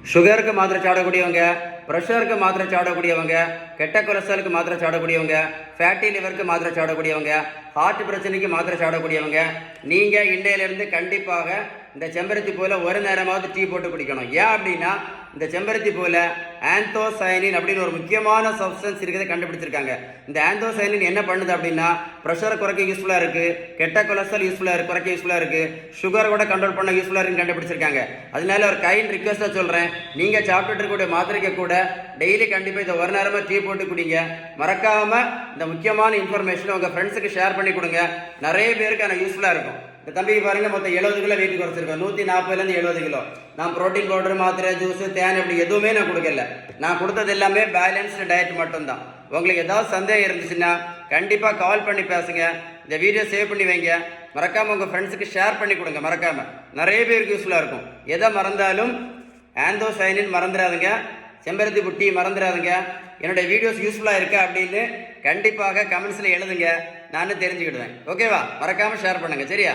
சுகருக்கு மாத்திரை சாப்பிடக்கூடியவங்க, ப்ரெஷருக்கு மாத்திரை சாப்பிடக்கூடியவங்க, கெட்ட கொலஸ்ட்ராலுக்கு மாத்திரை சாப்பிடக்கூடியவங்க, ஃபேட்டி லிவருக்கு மாத்திரை சாப்பிடக்கூடியவங்க, ஹார்ட் பிரச்சனைக்கு மாத்திரை சாப்பிடக்கூடியவங்க, நீங்கள் இன்னையிலிருந்து கண்டிப்பாக இந்த செம்பருத்தி பூவில் ஒரு நேரமாவது டீ போட்டு குடிக்கணும். ஏன் அப்படின்னா இந்த செம்பருத்தி பூவில் ஆந்தோசயனின் அப்படின்னு ஒரு முக்கியமான சப்ஸ்டன்ஸ் இருக்கிறத கண்டுபிடிச்சிருக்காங்க. இந்த ஆந்தோசயனின் என்ன பண்ணுது அப்படின்னா ப்ரெஷரை குறைக்க யூஸ்ஃபுல்லாக இருக்குது, கெட்ட கொலஸ்ட்ரால் யூஸ்ஃபுல்லாக குறைக்க யூஸ்ஃபுல்லாக இருக்குது, சுகர் கூட கண்ட்ரோல் பண்ண யூஸ்ஃபுல்லாக இருக்குன்னு கண்டுபிடிச்சிருக்காங்க. அதனால ஒரு கைண்ட் ரிக்வெஸ்ட்டாக சொல்கிறேன், நீங்கள் சாப்பிட்டுட்டு இருக்கக்கூடிய மாத்திரைக்கு கூட டெய்லி கண்டிப்பாக இதை ஒரு நேரமாக டீ போட்டு குடிங்க. மறக்காமல் இந்த முக்கியமான இன்ஃபர்மேஷனை உங்கள் ஃப்ரெண்ட்ஸுக்கு ஷேர் பண்ணி கொடுங்க. நிறைய பேருக்கு எனக்கு யூஸ்ஃபுல்லாக இருக்கும். இந்த தம்பிக்கு பாருங்க, மொத்தம் 70 கிலோ வெயிட் குறைச்சிருக்கோம். 140லேருந்து 70 கிலோ. நான் ப்ரோட்டீன் பவுடர், மாத்திரை, ஜூஸு, தேன் இப்படி எதுவுமே நான் கொடுக்கல. நான் கொடுத்தது எல்லாமே பேலன்ஸ்டு டயட் மட்டும்தான். உங்களுக்கு ஏதாவது சந்தேகம் இருந்துச்சுன்னா கண்டிப்பாக கால் பண்ணி பேசுங்க. இந்த வீடியோ சேவ் பண்ணி வைங்க. மறக்காமல் உங்கள் ஃப்ரெண்ட்ஸுக்கு ஷேர் பண்ணி கொடுங்க. மறக்காமல் நிறைய பேருக்கு யூஸ்ஃபுல்லாக இருக்கும். எதை மறந்தாலும் ஆந்தோசயனின் மறந்துடாதுங்க, செம்பருத்தி புட்டி மறந்துடாதுங்க. என்னுடைய வீடியோஸ் யூஸ்ஃபுல்லாக இருக்கா அப்படின்னு கண்டிப்பாக கமெண்ட்ஸில் எழுதுங்க, நான் தெரிஞ்சுக்கிடுவேன். ஓகேவா? மறக்காமல் ஷேர் பண்ணுங்கள். சரியா?